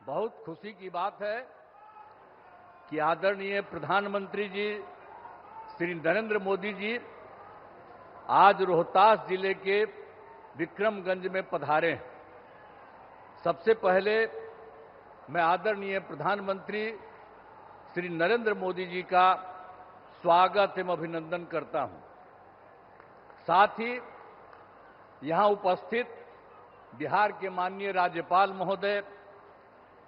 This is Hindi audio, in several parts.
बहुत खुशी की बात है कि आदरणीय प्रधानमंत्री जी श्री नरेंद्र मोदी जी आज रोहतास जिले के विक्रमगंज में पधारे हैं। सबसे पहले मैं आदरणीय प्रधानमंत्री श्री नरेंद्र मोदी जी का स्वागत एवं अभिनंदन करता हूं। साथ ही यहां उपस्थित बिहार के माननीय राज्यपाल महोदय,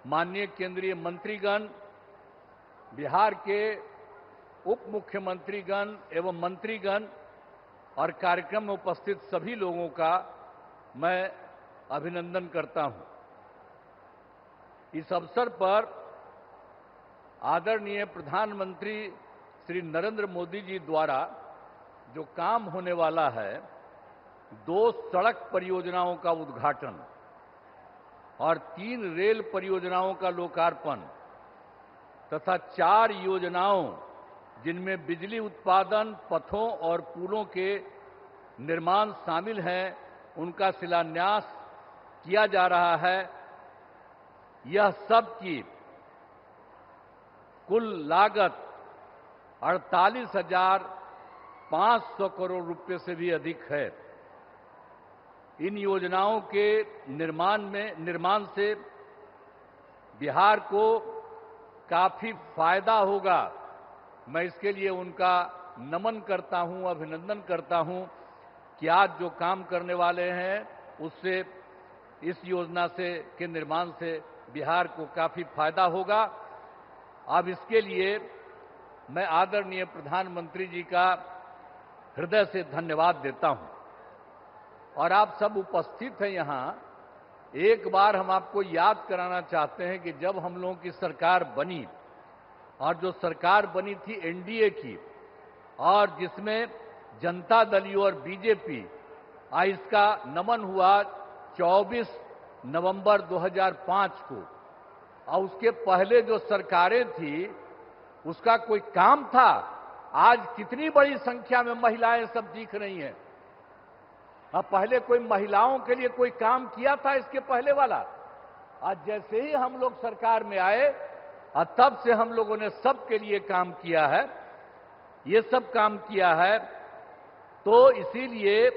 माननीय केंद्रीय मंत्रीगण, बिहार के उप मुख्यमंत्रीगण एवं मंत्रीगण और कार्यक्रम में उपस्थित सभी लोगों का मैं अभिनंदन करता हूं। इस अवसर पर आदरणीय प्रधानमंत्री श्री नरेंद्र मोदी जी द्वारा जो काम होने वाला है, 2 सड़क परियोजनाओं का उद्घाटन और 3 रेल परियोजनाओं का लोकार्पण तथा 4 योजनाओं जिनमें बिजली उत्पादन, पथों और पुलों के निर्माण शामिल हैं, उनका शिलान्यास किया जा रहा है। यह सब की कुल लागत 48,500 करोड़ रुपए से भी अधिक है। इन योजनाओं के निर्माण से बिहार को काफी फायदा होगा। मैं इसके लिए उनका नमन करता हूं, अभिनंदन करता हूं कि आज जो काम करने वाले हैं उससे, इस योजना से के निर्माण से बिहार को काफी फायदा होगा। अब इसके लिए मैं आदरणीय प्रधानमंत्री जी का हृदय से धन्यवाद देता हूं। और आप सब उपस्थित हैं यहां, एक बार हम आपको याद कराना चाहते हैं कि जब हम लोगों की सरकार बनी, और जो सरकार बनी थी एनडीए की, और जिसमें जनता दल यू और बीजेपी, इसका नमन हुआ 24 नवंबर 2005 को। और उसके पहले जो सरकारें थी उसका कोई काम था? आज कितनी बड़ी संख्या में महिलाएं सब दिख रही हैं। अब पहले कोई महिलाओं के लिए कोई काम किया था इसके पहले वाला? आज जैसे ही हम लोग सरकार में आए और तब से हम लोगों ने सबके लिए काम किया है, ये सब काम किया है। तो इसीलिए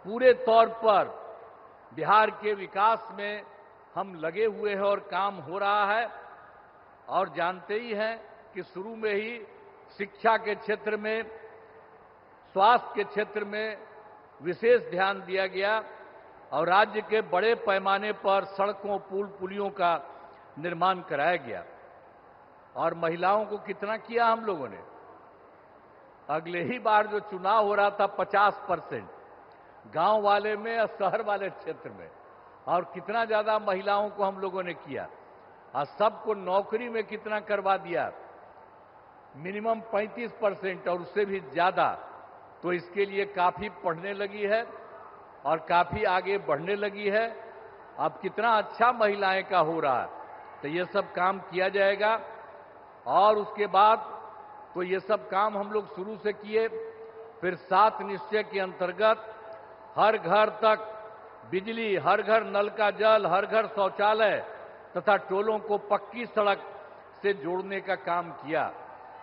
पूरे तौर पर बिहार के विकास में हम लगे हुए हैं और काम हो रहा है। और जानते ही हैं कि शुरू में ही शिक्षा के क्षेत्र में, स्वास्थ्य के क्षेत्र में विशेष ध्यान दिया गया और राज्य के बड़े पैमाने पर सड़कों, पुल, पुलियों का निर्माण कराया गया। और महिलाओं को कितना किया हम लोगों ने? अगले ही बार जो चुनाव हो रहा था 50% गांव वाले में और शहर वाले क्षेत्र में, और कितना ज्यादा महिलाओं को हम लोगों ने किया। और सबको नौकरी में कितना करवा दिया? मिनिमम 35% और उससे भी ज्यादा। तो इसके लिए काफी पढ़ने लगी है और काफी आगे बढ़ने लगी है। अब कितना अच्छा महिलाएं का हो रहा है। तो ये सब काम किया जाएगा। और उसके बाद तो ये सब काम हम लोग शुरू से किए। फिर 7 निश्चय के अंतर्गत हर घर तक बिजली, हर घर नल का जल, हर घर शौचालय तथा टोलों को पक्की सड़क से जोड़ने का काम किया।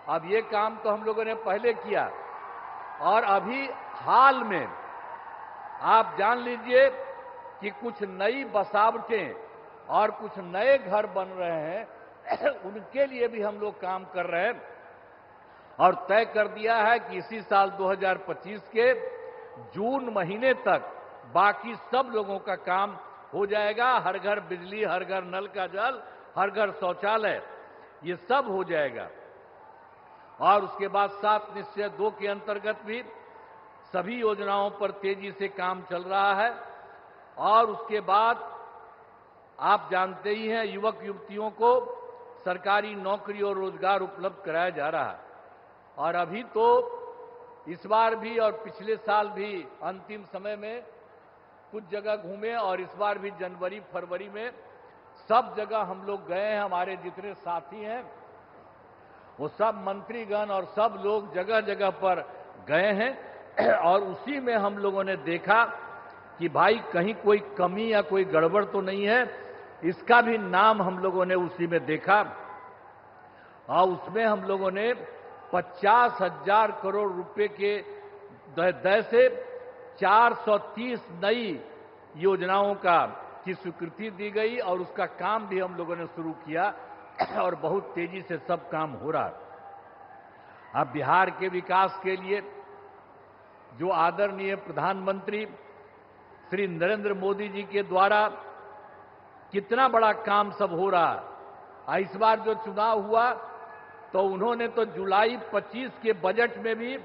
अब ये काम तो हम लोगों ने पहले किया। और अभी हाल में आप जान लीजिए कि कुछ नई बसावटें और कुछ नए घर बन रहे हैं, उनके लिए भी हम लोग काम कर रहे हैं। और तय कर दिया है कि इसी साल 2025 के जून महीने तक बाकी सब लोगों का काम हो जाएगा। हर घर बिजली, हर घर नल का जल, हर घर शौचालय, ये सब हो जाएगा। और उसके बाद 7 निश्चय 2 के अंतर्गत भी सभी योजनाओं पर तेजी से काम चल रहा है। और उसके बाद आप जानते ही हैं, युवक युवतियों को सरकारी नौकरी और रोजगार उपलब्ध कराया जा रहा है। और अभी तो इस बार भी और पिछले साल भी अंतिम समय में कुछ जगह घूमे, और इस बार भी जनवरी फरवरी में सब जगह हम लोग गए हैं। हमारे जितने साथी हैं वो सब मंत्रीगण और सब लोग जगह जगह पर गए हैं। और उसी में हम लोगों ने देखा कि भाई कहीं कोई कमी या कोई गड़बड़ तो नहीं है। इसका भी नाम हम लोगों ने उसी में देखा और उसमें हम लोगों ने 50,000 करोड़ रुपए के दर से 430 नई योजनाओं की स्वीकृति दी गई और उसका काम भी हम लोगों ने शुरू किया और बहुत तेजी से सब काम हो रहा है। अब बिहार के विकास के लिए जो आदरणीय प्रधानमंत्री श्री नरेंद्र मोदी जी के द्वारा कितना बड़ा काम सब हो रहा है। इस बार जो चुनाव हुआ तो उन्होंने तो जुलाई 25 के बजट में भी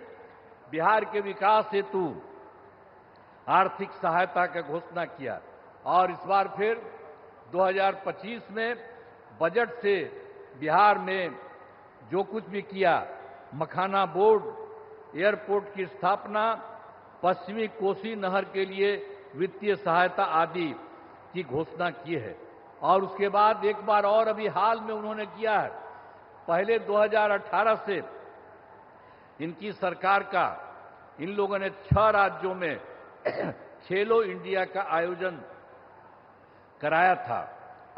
बिहार के विकास हेतु आर्थिक सहायता का घोषणा किया और इस बार फिर 2025 में बजट से बिहार में जो कुछ भी किया, मखाना बोर्ड, एयरपोर्ट की स्थापना, पश्चिमी कोसी नहर के लिए वित्तीय सहायता आदि की घोषणा की है। और उसके बाद एक बार और अभी हाल में उन्होंने किया है, पहले 2018 से इनकी सरकार का इन लोगों ने 6 राज्यों में खेलो इंडिया का आयोजन कराया था।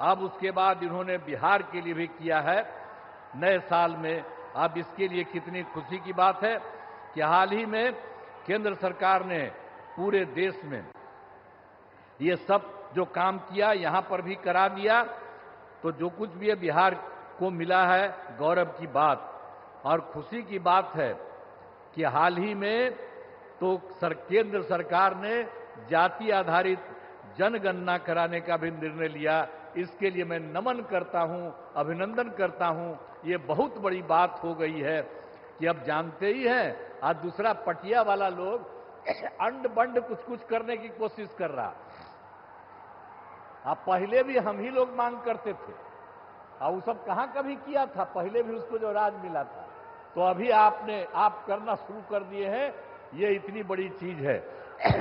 अब उसके बाद इन्होंने बिहार के लिए भी किया है नए साल में। अब इसके लिए कितनी खुशी की बात है कि हाल ही में केंद्र सरकार ने पूरे देश में ये सब जो काम किया यहां पर भी करा दिया। तो जो कुछ भी है बिहार को मिला है, गौरव की बात और खुशी की बात है कि हाल ही में तो केंद्र सरकार ने जाति आधारित जनगणना कराने का भी निर्णय लिया। इसके लिए मैं नमन करता हूं, अभिनंदन करता हूं। ये बहुत बड़ी बात हो गई है कि अब जानते ही हैं, आज दूसरा पटिया वाला लोग अंड बंड कुछ कुछ करने की कोशिश कर रहा। अब पहले भी हम ही लोग मांग करते थे और वो सब कहां कभी किया था, पहले भी उसको जो राज मिला था। तो अभी आप करना शुरू कर दिए हैं, ये इतनी बड़ी चीज है।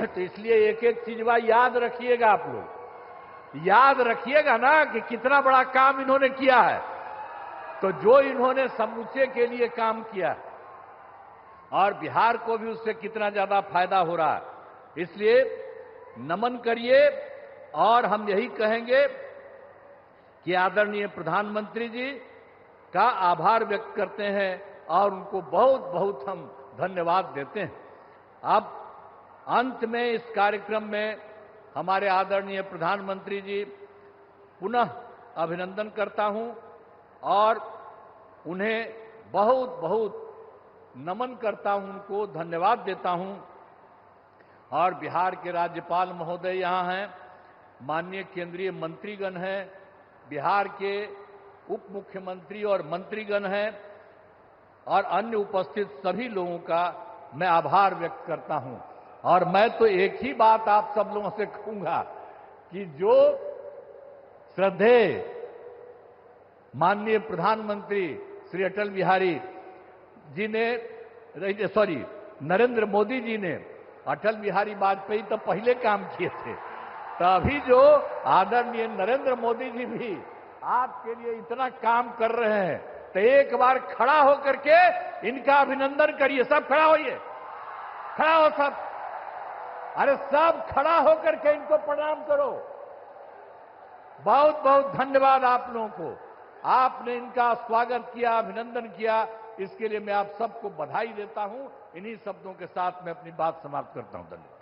तो इसलिए एक एक चीज याद रखिएगा, आप लोग याद रखिएगा ना कि कितना बड़ा काम इन्होंने किया है। तो जो इन्होंने समूचे के लिए काम किया और बिहार को भी उससे कितना ज्यादा फायदा हो रहा है, इसलिए नमन करिए। और हम यही कहेंगे कि आदरणीय प्रधानमंत्री जी का आभार व्यक्त करते हैं और उनको बहुत बहुत हम धन्यवाद देते हैं। अब अंत में इस कार्यक्रम में हमारे आदरणीय प्रधानमंत्री जी पुनः अभिनंदन करता हूं और उन्हें बहुत बहुत नमन करता हूं, उनको धन्यवाद देता हूं। और बिहार के राज्यपाल महोदय यहां हैं, माननीय केंद्रीय मंत्रीगण हैं, बिहार के उप मुख्यमंत्री और मंत्रीगण हैं और अन्य उपस्थित सभी लोगों का मैं आभार व्यक्त करता हूं। और मैं तो एक ही बात आप सब लोगों से कहूंगा कि जो श्रद्धेय माननीय प्रधानमंत्री श्री अटल बिहारी जी ने, नरेंद्र मोदी जी ने, अटल बिहारी वाजपेयी तो पहले काम किए थे, तो अभी जो आदरणीय नरेंद्र मोदी जी भी आपके लिए इतना काम कर रहे हैं, तो एक बार खड़ा होकर के इनका अभिनंदन करिए। सब खड़ा होइए, खड़ा हो सब, अरे सब खड़ा होकर के इनको प्रणाम करो। बहुत बहुत धन्यवाद आप लोगों को, आपने इनका स्वागत किया, अभिनंदन किया, इसके लिए मैं आप सबको बधाई देता हूं। इन्हीं शब्दों के साथ मैं अपनी बात समाप्त करता हूं। धन्यवाद।